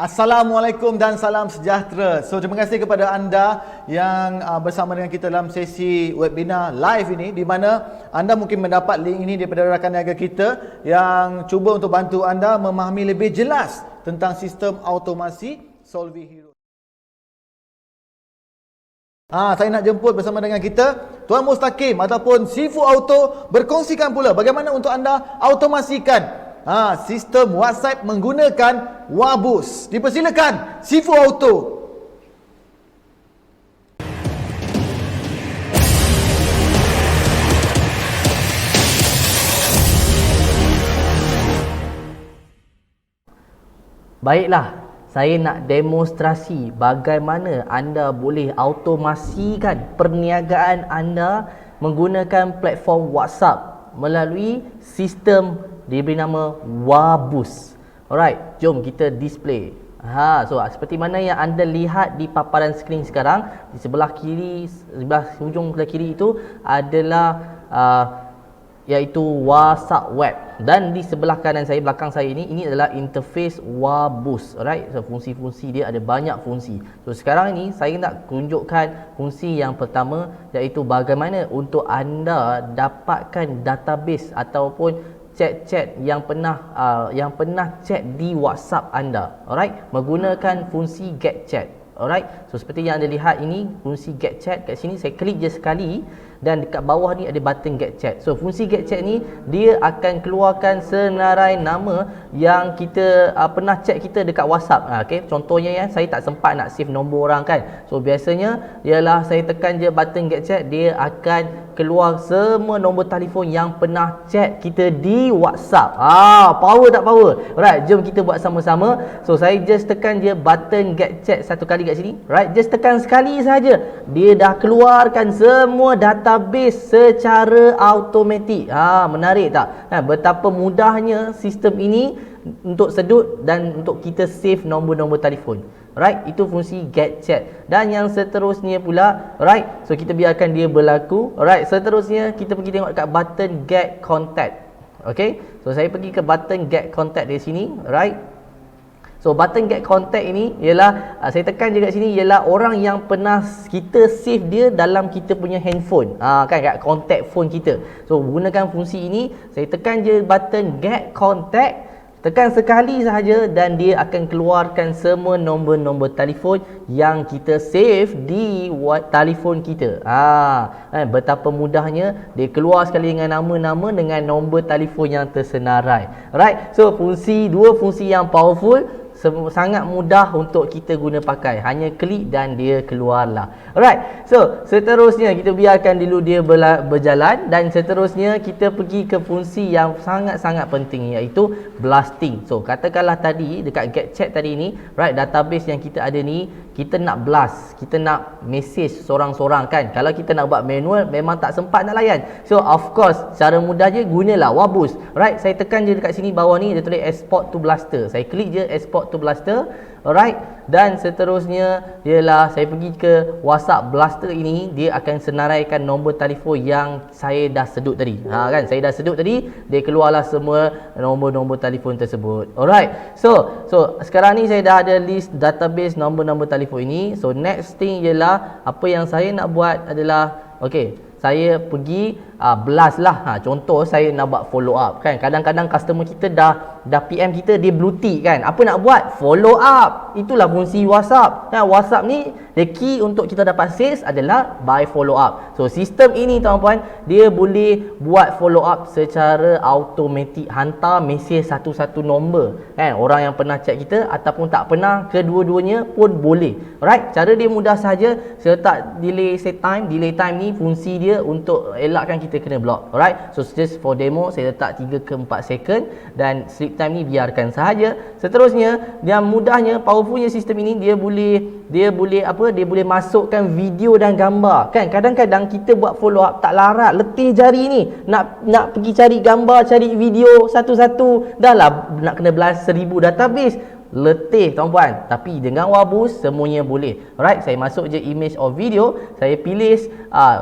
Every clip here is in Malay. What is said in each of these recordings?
Assalamualaikum dan salam sejahtera. So, terima kasih kepada anda yang bersama dengan kita dalam sesi webinar live ini, di mana anda mungkin mendapat link ini daripada rakan niaga kita yang cuba untuk bantu anda memahami lebih jelas tentang sistem automasi Solvi Hero. Saya nak jemput bersama dengan kita Tuan Mustaqim ataupun Sifu Auto berkongsikan pula bagaimana untuk anda automasikan sistem WhatsApp menggunakan Wabus. Dipersilakan Sifu Auto. Baiklah, saya nak demonstrasi bagaimana anda boleh automasikan perniagaan anda menggunakan platform WhatsApp melalui sistem diberi nama Wabus. Alright, jom kita display. So seperti mana yang anda lihat di paparan skrin sekarang, di sebelah kiri, sebelah hujung sebelah kiri itu adalah iaitu WhatsApp web, dan di sebelah kanan saya, belakang saya ini adalah interface Wabus. Alright, so fungsi-fungsi dia ada banyak fungsi. So sekarang ini saya nak tunjukkan fungsi yang pertama, iaitu bagaimana untuk anda dapatkan database ataupun chat-chat yang pernah chat di WhatsApp anda. Alright, menggunakan fungsi get chat. Alright, so seperti yang anda lihat ini fungsi get chat. Kat sini saya klik je sekali dan dekat bawah ni ada button get chat. So fungsi get chat ni dia akan keluarkan senarai nama yang kita pernah chat kita dekat WhatsApp. Okay, contohnya ya, saya tak sempat nak save nombor orang kan. So biasanya ialah saya tekan je button get chat, dia akan keluar semua nombor telefon yang pernah chat kita di WhatsApp. Power tak power? Alright, jom kita buat sama-sama. So saya just tekan je button get chat satu kali kat sini. Right, just tekan sekali saja, dia dah keluarkan semua database secara automatik. Menarik tak? Betapa mudahnya sistem ini untuk sedut dan untuk kita save nombor-nombor telefon. Right, itu fungsi get chat. Dan yang seterusnya pula, right, so kita biarkan dia berlaku. Right, seterusnya kita pergi tengok dekat button get contact. Okay, so saya pergi ke button get contact di sini. Right, so button get contact ini ialah saya tekan je kat sini, ialah orang yang pernah kita save dia dalam kita punya handphone, kan, kat contact phone kita. So gunakan fungsi ini, saya tekan je button get contact, tekan sekali sahaja dan dia akan keluarkan semua nombor-nombor telefon yang kita save di telefon kita. Betapa mudahnya dia keluar sekali dengan nama-nama dengan nombor telefon yang tersenarai. Alright, so dua fungsi yang powerful, sangat mudah untuk kita guna pakai. Hanya klik dan dia keluarlah. Alright, so seterusnya kita biarkan dulu dia berjalan, dan seterusnya kita pergi ke fungsi yang sangat-sangat penting, iaitu blasting. So katakanlah tadi dekat get chat tadi ni, right, database yang kita ada ni, kita nak blast, kita nak message seorang-seorang kan. Kalau kita nak buat manual memang tak sempat nak layan. So of course cara mudah je, gunalah Wabus. Right, saya tekan je dekat sini bawah ni, dia tulis export to blaster. Saya klik je export to blaster. Alright, dan seterusnya ialah saya pergi ke WhatsApp blaster ini, dia akan senaraikan nombor telefon yang saya dah sedut tadi. Kan, saya dah sedut tadi, dia keluarlah semua nombor-nombor telefon tersebut. Alright, so sekarang ni saya dah ada list database nombor-nombor telefon ini. So next thing ialah apa yang saya nak buat adalah, okay, saya pergi blast lah. Contoh saya nak buat follow up kan. Kadang-kadang customer kita dah PM kita, dia blue tick kan. Apa nak buat? Follow up. Itulah fungsi WhatsApp. WhatsApp ni, the key untuk kita dapat sales adalah by follow up. So sistem ini tuan-puan, dia boleh buat follow up secara automatik, hantar mesej satu-satu nombor kan. Orang yang pernah chat kita ataupun tak pernah, kedua-duanya pun boleh. Right, cara dia mudah saja. Saya letak delay time ni, fungsi dia untuk elakkan kita kena block. Alright, so just for demo saya letak 3 ke 4 second, dan sleep time ni biarkan sahaja. Seterusnya, yang mudahnya, powerfulnya sistem ini, dia boleh masukkan video dan gambar kan. Kadang-kadang kita buat follow up tak larat, letih jari ni, nak pergi cari gambar, cari video satu-satu, dah lah nak kena belas 1000 database. letih tuan-puan. Tapi dengan Wabus semuanya boleh. Alright, saya masuk je image or video, saya pilih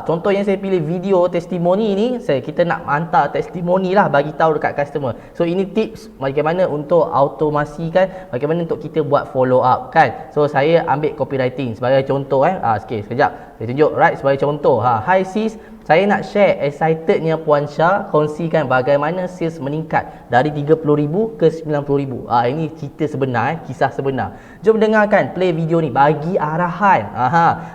contoh yang saya pilih video testimoni ni, kita nak hantar testimoni lah, bagi tahu dekat customer. So ini tips bagaimana untuk automasikan, bagaimana untuk kita buat follow up kan. So saya ambil copywriting sebagai contoh sikit sekejap saya tunjuk. Right, sebagai contoh, hi sis, saya nak share excitednya Puan Syah kongsikan bagaimana sales meningkat dari 30,000 ke 90,000. Ini cerita sebenar, kisah sebenar. Jom dengarkan, play video ni, bagi arahan.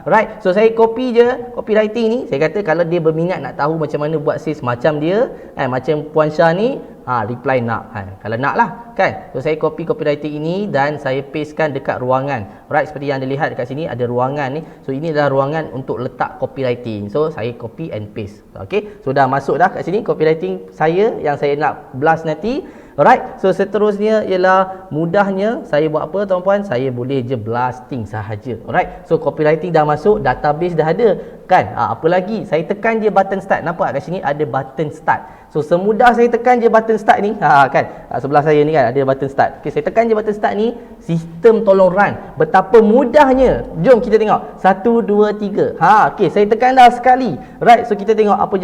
Right, so saya copy je copywriting ni. Saya kata kalau dia berminat nak tahu macam mana buat sales macam dia, macam Puan Syah ni, reply nak. Kalau nak lah kan. So saya copy copywriting ini dan saya pastekan dekat ruangan. Right, seperti yang anda lihat dekat sini ada ruangan ni. So ini adalah ruangan untuk letak copywriting. So saya copy and paste. Okay, so dah masuk dah kat sini copywriting saya yang saya nak blast nanti. Alright, so seterusnya ialah mudahnya saya buat apa tuan-puan? Saya boleh je blasting sahaja. Alright, so copywriting dah masuk, database dah ada kan. Apa lagi? Saya tekan je button start. Nampak kat sini ada button start. So semudah saya tekan je button start ni, kan sebelah saya ni kan ada button start. Okay, saya tekan je button start ni, sistem tolong run. Betapa mudahnya. Jom kita tengok. 1 2 3. Okay, saya tekan dah sekali. Right, so kita tengok apa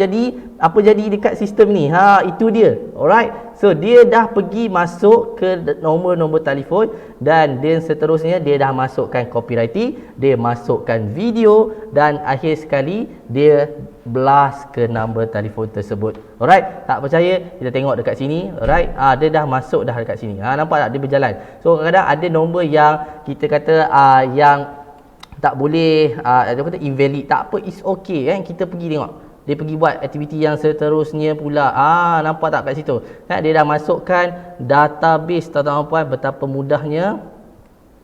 jadi dekat sistem ni. Itu dia. Alright. So dia dah pergi masuk ke nombor-nombor telefon dan seterusnya dia dah masukkan copywriting, dia masukkan video dan akhir sekali dia blast ke nombor telefon tersebut. Alright, tak percaya kita tengok dekat sini. Alright, dia dah masuk dah dekat sini. Nampak tak dia berjalan. So kadang-kadang ada nombor yang kita kata yang tak boleh ada kata invalid. Tak apa, it's okay kan. Kita pergi tengok. Dia pergi buat aktiviti yang seterusnya pula. Nampak tak kat situ? Kan dia dah masukkan database tuan-tuan, betapa mudahnya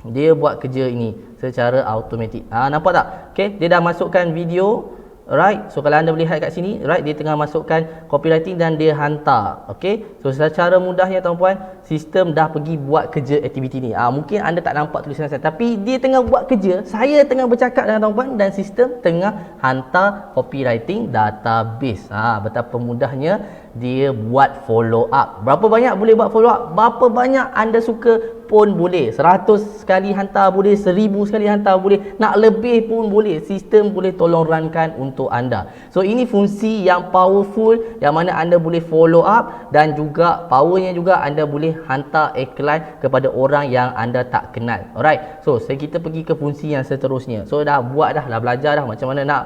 dia buat kerja ini secara automatik. Nampak tak? Okey, dia dah masukkan video. Right, so kalau anda melihat kat sini, right, dia tengah masukkan copywriting dan dia hantar. Okey, so secara mudahnya tuan-puan, sistem dah pergi buat kerja aktiviti ni. Mungkin anda tak nampak tulisan saya, tapi dia tengah buat kerja. Saya tengah bercakap dengan tuan-puan dan sistem tengah hantar copywriting database. Betapa mudahnya dia buat follow up. Berapa banyak boleh buat follow up? Berapa banyak anda suka pun boleh. 100 sekali hantar boleh, 1000 sekali hantar boleh, nak lebih pun boleh. Sistem boleh tolong runkan untuk anda. So ini fungsi yang powerful yang mana anda boleh follow up dan juga powernya juga anda boleh hantar iklan kepada orang yang anda tak kenal. Alright. So kita pergi ke fungsi yang seterusnya. So dah buat dah belajar dah macam mana nak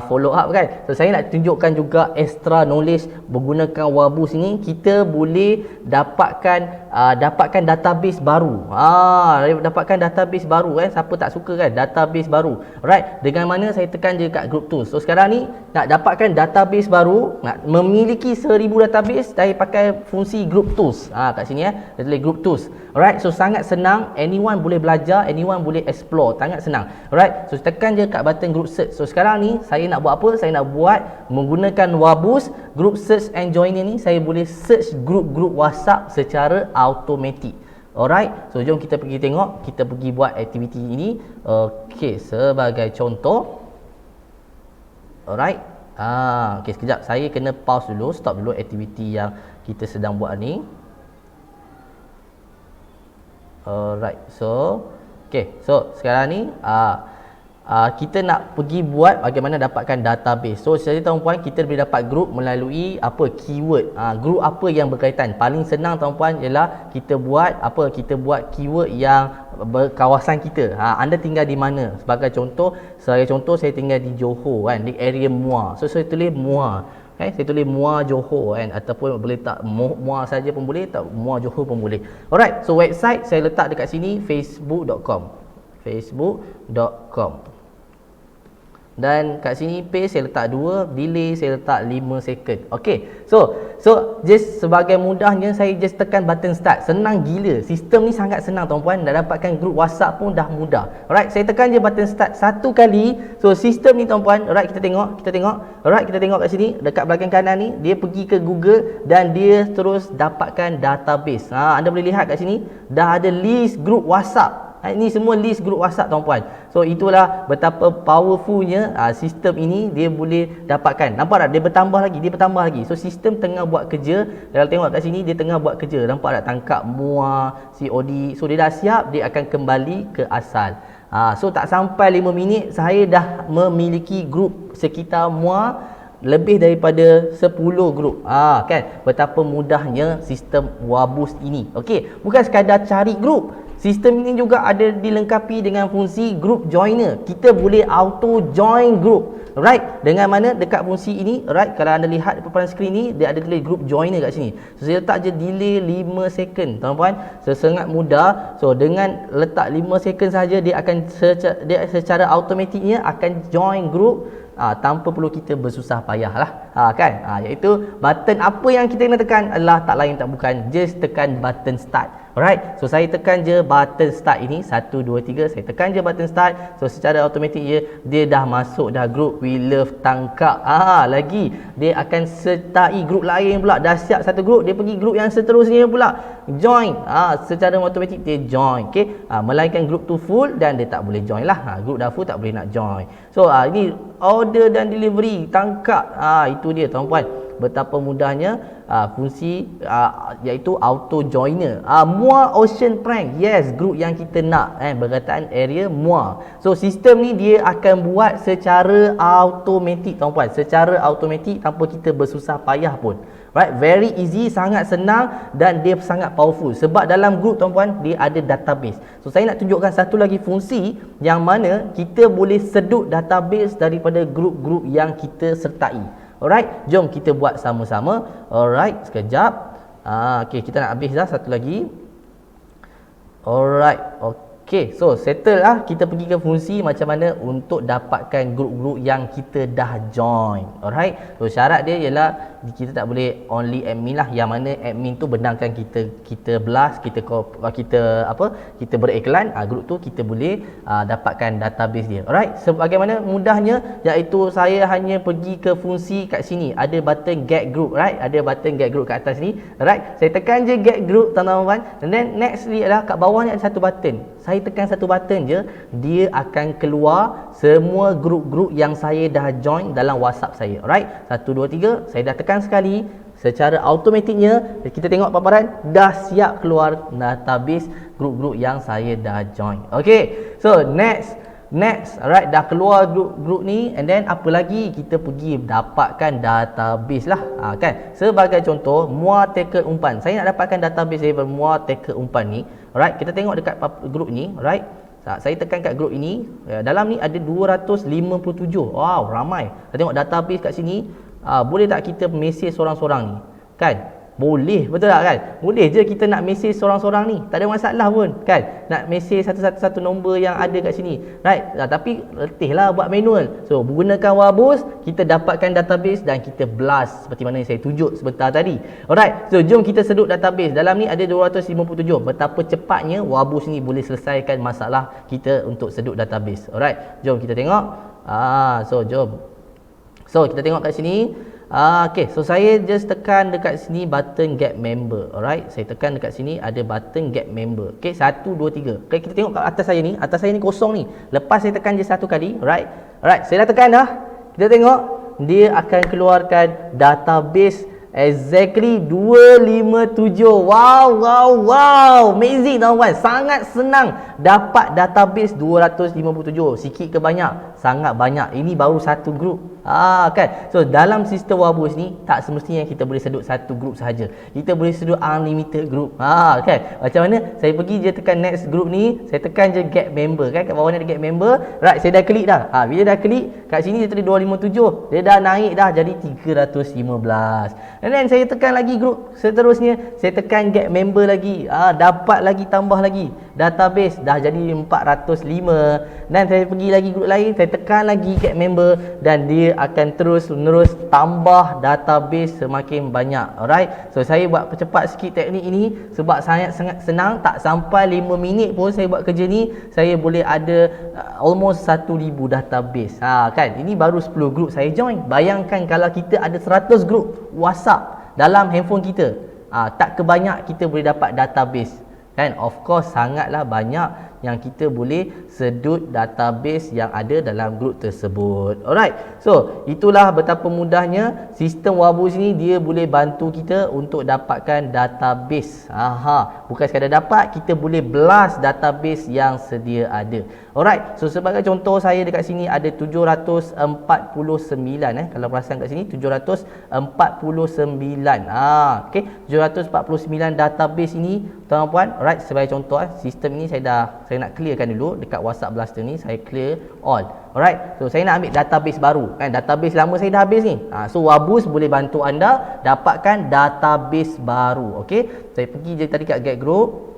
follow up kan. So saya nak tunjukkan juga extra knowledge menggunakan Wabus ini. Kita boleh dapatkan database baru. Dapatkan database baru kan. Siapa tak suka kan database baru. Alright, dengan mana saya tekan je kat group tools. So sekarang ni nak dapatkan database baru, nak memiliki 1000 database, saya pakai fungsi group tools. Kat sini dia tulis group tools. Alright, so sangat senang, anyone boleh belajar, anyone boleh explore, sangat senang. Alright, so tekan je kat button group search. So sekarang ni saya nak buat apa? Saya nak buat menggunakan Wabus group search and joiner ni, saya boleh search group-group WhatsApp secara automatik. Alright, so jom kita pergi tengok, kita pergi buat aktiviti ini. Okey, sebagai contoh. Alright. Okey, sekejap saya kena pause dulu, stop dulu aktiviti yang kita sedang buat ni. Alright, so sekarang ni kita nak pergi buat bagaimana dapatkan database. So saya tuan-puan, kita boleh dapat group melalui keyword. Group apa yang berkaitan. Paling senang tuan-puan ialah kita buat keyword yang berkawasan kita. Anda tinggal di mana? Sebagai contoh saya tinggal di Johor kan, di area Muar. So saya tulis Muar. Okay, saya tulis Muar Johor kan, ataupun boleh tak Muar saja pun boleh, tak Muar Johor pun boleh. Alright, so website saya letak dekat sini facebook.com. Dan kat sini paste saya letak 2, delay saya letak 5 second. Okey. So just sebagai mudahnya saya just tekan button start. Senang gila. Sistem ni sangat senang tuan-puan. Nak dapatkan group WhatsApp pun dah mudah. Alright, saya tekan je button start satu kali. So sistem ni tuan-puan, alright, kita tengok. Alright, kita tengok kat sini dekat belakang kanan ni, dia pergi ke Google dan dia terus dapatkan database. Anda boleh lihat kat sini dah ada list group WhatsApp. Ini semua list grup WhatsApp tuan-puan. So itulah betapa powerfulnya sistem ini dia boleh dapatkan. Nampak tak? Dia bertambah lagi. So sistem tengah buat kerja. Kalau tengok kat sini dia tengah buat kerja. Nampak tak? Tangkap MUA, COD. So dia dah siap, dia akan kembali ke asal. So tak sampai 5 minit saya dah memiliki grup sekitar MUA lebih daripada 10 grup. Kan betapa mudahnya sistem Wabus ini. Okey, bukan sekadar cari grup. Sistem ini juga ada dilengkapi dengan fungsi group joiner. Kita boleh auto join group. Right? Dengan mana dekat fungsi ini, right? Kalau anda lihat di paparan skrin ni, dia ada delay group joiner kat sini. So saya letak je delay 5 second, tuan-puan. Sangat mudah. So dengan letak 5 second saja dia akan secara automatiknya akan join group tanpa perlu kita bersusah payah lah. Kan? Iaitu button apa yang kita kena tekan adalah tak lain tak bukan, just tekan button start. Alright, so saya tekan je button start ini 1, 2, 3, saya tekan je button start. So secara automatik dia dah masuk dah group We Love Tangkap. Lagi dia akan sertai group lain pula. Dah siap satu group, dia pergi group yang seterusnya pula join. Secara automatik dia join. Okey, melainkan group tu full dan dia tak boleh join lah. Group dah full tak boleh nak join. So ini order dan delivery tangkap. Itu dia tuan-puan, betapa mudahnya fungsi iaitu auto joiner. MUA Ocean Prank, yes, group yang kita nak berkataan area MUA. So sistem ni dia akan buat secara automatik tuan-puan, secara automatik tanpa kita bersusah payah pun. Right, very easy, sangat senang dan dia sangat powerful sebab dalam group tuan-puan dia ada database. So saya nak tunjukkan satu lagi fungsi yang mana kita boleh sedut database daripada grup-grup yang kita sertai. Alright, jom kita buat sama-sama. Alright, sekejap. Okay, kita nak habis dah satu lagi. Alright, okay, so settle lah. Kita pergi ke fungsi macam mana untuk dapatkan grup-grup yang kita dah join. Alright, so syarat dia ialah kita tak boleh only admin lah, yang mana admin tu benarkan kita blast, kita beriklan, grup tu kita boleh dapatkan database dia. Alright, sebagaimana mudahnya, iaitu saya hanya pergi ke fungsi kat sini, ada button get group, right? Ada button get group kat atas ni, right? Saya tekan je get group tuan-tuan, and then next ni adalah kat bawah ni ada satu button. Saya tekan satu button je, dia akan keluar semua grup-grup yang saya dah join dalam WhatsApp saya. Alright, 1, 2, 3, saya dah tekan sekali, secara automatiknya kita tengok paparan dah siap keluar database grup-grup yang saya dah join. Okay, so next, alright, dah keluar grup ni, and then apa lagi, kita pergi dapatkan database lah. Kan, sebagai contoh MUA Tackle Umpan, saya nak dapatkan database daripada MUA Tackle Umpan ni. Alright, kita tengok dekat grup ni. Alright, saya tekan kat grup ini, dalam ni ada 257. Wow, ramai. Kita tengok database kat sini. Boleh tak kita mesej seorang-seorang ni? Kan? Boleh, betul tak kan? Boleh je kita nak mesej seorang-seorang ni, tak ada masalah pun kan? Nak mesej satu-satu nombor yang ada kat sini, right? Tapi letih lah buat manual. So menggunakan Wabus, kita dapatkan database dan kita blast seperti mana yang saya tunjuk sebentar tadi. Alright, so jom kita sedut database. Dalam ni ada 257. Betapa cepatnya Wabus ni boleh selesaikan masalah kita untuk sedut database. Alright, jom kita tengok. So kita tengok kat sini. Okay, so saya just tekan dekat sini button get member. Alright, saya tekan dekat sini ada button get member. Okay, 1, 2, 3. Okay, kita tengok kat atas saya ni kosong ni. Lepas saya tekan je satu kali, right, saya dah tekan dah. Kita tengok dia akan keluarkan database exactly 257. Wow, amazing tuan-tuan. Sangat senang dapat database 257. Sikit ke banyak? Sangat banyak. Ini baru satu grup. Kan? So dalam sistem Wabus ni tak semestinya kita boleh sedut satu grup sahaja. Kita boleh sedut unlimited group. Kan? Macam mana? Saya pergi je tekan next group ni, saya tekan je get member kan. Kat bawah ni ada get member. Right, saya dah klik dah. Bila dah klik, kat sini dia tulis 257. Dia dah naik dah jadi 315. And then saya tekan lagi group seterusnya, saya tekan get member lagi. Dapat lagi, tambah lagi. Database dah jadi 405. Dan saya pergi lagi group lain, saya tekan lagi get member dan dia akan terus-menerus tambah database semakin banyak. Alright, so saya buat percepat sikit teknik ini sebab sangat senang. Tak sampai 5 minit pun saya buat kerja ni, saya boleh ada almost 1000 database. Kan, ini baru 10 group saya join. Bayangkan kalau kita ada 100 group WhatsApp dalam handphone kita, tak kebanyak kita boleh dapat database. Kan, of course sangatlah banyak yang kita boleh sedut database yang ada dalam grup tersebut. Alright, so itulah betapa mudahnya sistem Wabus ni dia boleh bantu kita untuk dapatkan database. Bukan sekadar dapat, kita boleh blast database yang sedia ada. Alright, so sebagai contoh saya dekat sini ada 749 kalau perasan kat sini 749. Okey, 749 database ini tuan-puan. Alright, sebagai contoh sistem ini saya nak clearkan dulu dekat WhatsApp Blaster ni, saya clear all. Alright, so saya nak ambil database baru kan, database lama saya dah habis ni. So Wabus boleh bantu anda dapatkan database baru. Okey, saya pergi je tadi kat Get Group.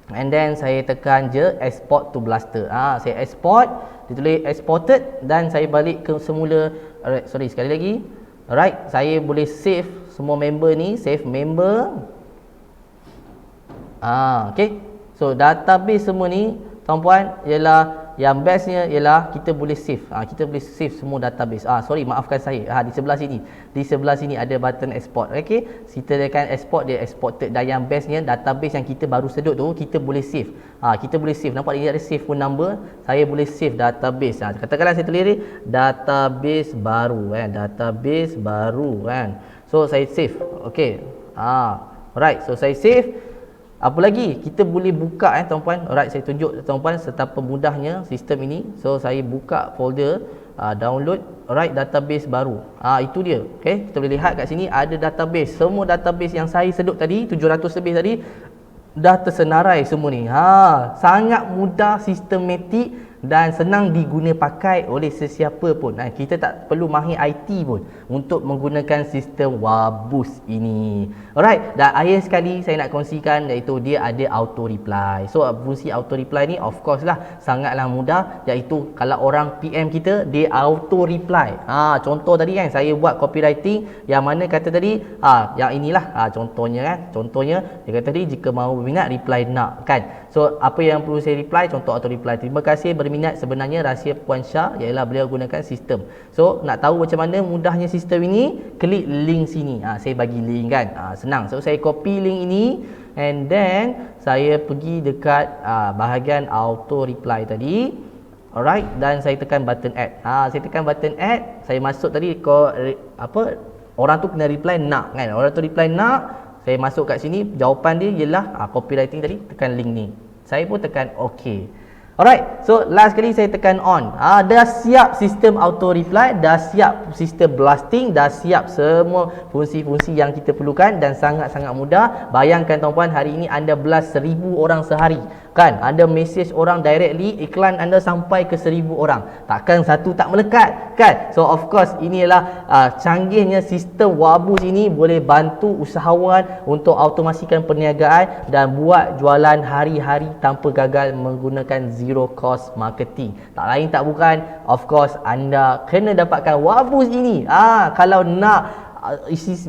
And then saya tekan je export to Blaster. Saya export, dia tulis exported dan saya balik ke semula. Alright, sorry sekali lagi. Alright, saya boleh save semua member ni, save member. Okay. So database semua ni tuan-puan ialah yang bestnya ialah kita boleh save. Kita boleh save semua database. Sorry, maafkan saya. Di sebelah sini. Di sebelah sini ada button export. Okey. Kita tekan export, dia exported. Dan yang bestnya database yang kita baru sedut tu kita boleh save. Kita boleh save. Nampak dia ada save phone number. Saya boleh save database. Katakanlah saya tulis database baru kan. Database baru kan. So saya save. Okey. Alright. So saya save. Apa lagi? Kita boleh buka tuan-puan. Alright, saya tunjuk tuan-puan betapa mudahnya sistem ini. So saya buka folder download database baru. Itu dia. Okey, kita boleh lihat kat sini ada database. Semua database yang saya sedut tadi 700 lebih tadi dah tersenarai semua ni. Sangat mudah, sistematik dan senang diguna pakai oleh sesiapa pun. Kita tak perlu mahir IT pun untuk menggunakan sistem Wabus ini. Alright, dan akhir sekali saya nak kongsikan iaitu dia ada auto reply. So fungsi auto reply ni of course lah sangatlah mudah, iaitu kalau orang PM kita dia auto reply. Contoh tadi kan saya buat copywriting yang mana kata tadi yang inilah contohnya kan. Contohnya dia kata tadi jika mahu berminat reply nak kan. So apa yang perlu saya reply? Contoh auto reply. Terima kasih berminat, sebenarnya rahsia Puan Syah ialah beliau gunakan sistem. So nak tahu macam mana mudahnya sistem ini, klik link sini. Saya bagi link kan. Senang. So saya copy link ini and then saya pergi dekat bahagian auto reply tadi. Alright, dan saya tekan button add. Saya tekan button add. Saya masuk tadi orang tu kena reply nak kan. Orang tu reply nak. Saya masuk kat sini, jawapan dia ialah copywriting tadi, tekan link ni. Saya pun tekan OK. Alright, so last kali saya tekan on. Dah siap sistem auto reply, dah siap sistem blasting, dah siap semua fungsi-fungsi yang kita perlukan dan sangat-sangat mudah. Bayangkan tuan-puan, hari ini anda blast 1000 orang sehari. Kan, anda message orang directly, iklan anda sampai ke 1000 orang. Takkan satu tak melekat, kan? So of course inilah canggihnya sistem Wabus ini boleh bantu usahawan untuk automasikan perniagaan dan buat jualan hari-hari tanpa gagal menggunakan zero cost marketing. Tak lain tak bukan, of course anda kena dapatkan Wabus ini. Kalau nak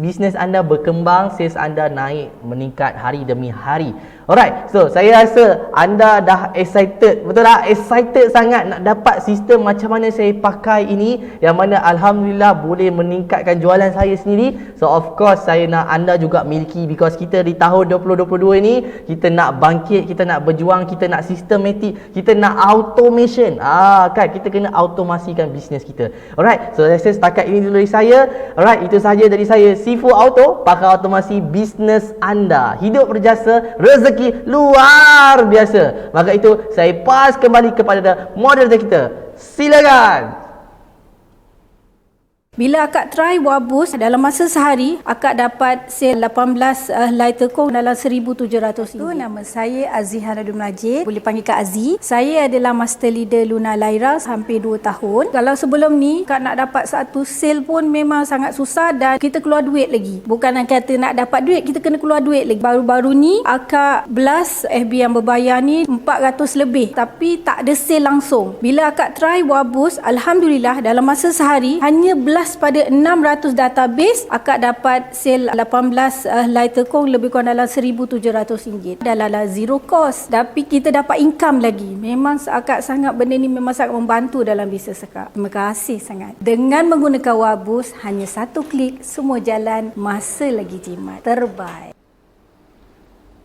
bisnes anda berkembang, sales anda naik meningkat hari demi hari. Alright, so saya rasa anda dah excited, betul tak? Excited sangat nak dapat sistem macam mana saya pakai ini, yang mana Alhamdulillah boleh meningkatkan jualan saya sendiri. So of course saya nak anda juga miliki, because kita di tahun 2022 ini kita nak bangkit, kita nak berjuang, kita nak sistematik, kita nak automation. Kan, kita kena automasikan bisnes kita. Alright, so saya setakat ini dulu dari saya. Alright, itu sahaja dari saya, Sifu Auto. Pakai automasi bisnes anda, hidup berjasa, rezeki luar biasa. Maka itu saya pas kembali kepada moderator kita. Silakan. Bila akak try Wabus, dalam masa sehari akak dapat sale 18 helai tekong dalam RM1,700. Nama saya Aziha Nadul Majid, boleh panggil Kak Azi. Saya adalah master leader Luna Laira hampir 2 tahun. Kalau sebelum ni Kak nak dapat satu sale pun memang sangat susah dan kita keluar duit lagi. Bukan kata nak dapat duit, kita kena keluar duit lagi. Baru-baru ni akak blast FB yang berbayar ni 400 lebih, tapi tak ada sale langsung. Bila akak try Wabus, Alhamdulillah dalam masa sehari hanya blast pada 600 database, akak dapat sale 18 helai tekong lebih kurang dalam RM1,700. Dalam zero cost, tapi kita dapat income lagi. Memang akak sangat, benda ni memang sangat membantu dalam bisnes akak. Terima kasih sangat. Dengan menggunakan Wabus, hanya satu klik semua jalan, masa lagi jimat. Terbaik.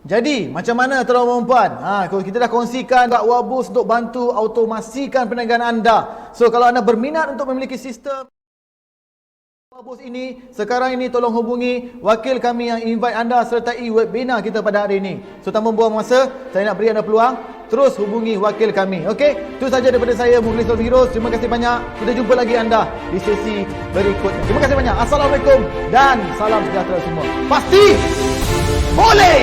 Jadi, macam mana tuan-tuan dan puan? Kalau kita dah kongsikan kat Wabus untuk bantu automasikan perniagaan anda. So, kalau anda berminat untuk memiliki sistem Wabus ini, sekarang ini tolong hubungi wakil kami yang invite anda sertai webinar kita pada hari ini. So, tanpa membuang masa, saya nak beri anda peluang, terus hubungi wakil kami. Okey, itu saja daripada saya, Mukhlis Heroes. Terima kasih banyak. Kita jumpa lagi anda di sesi berikutnya. Terima kasih banyak. Assalamualaikum dan salam sejahtera semua. Pasti boleh!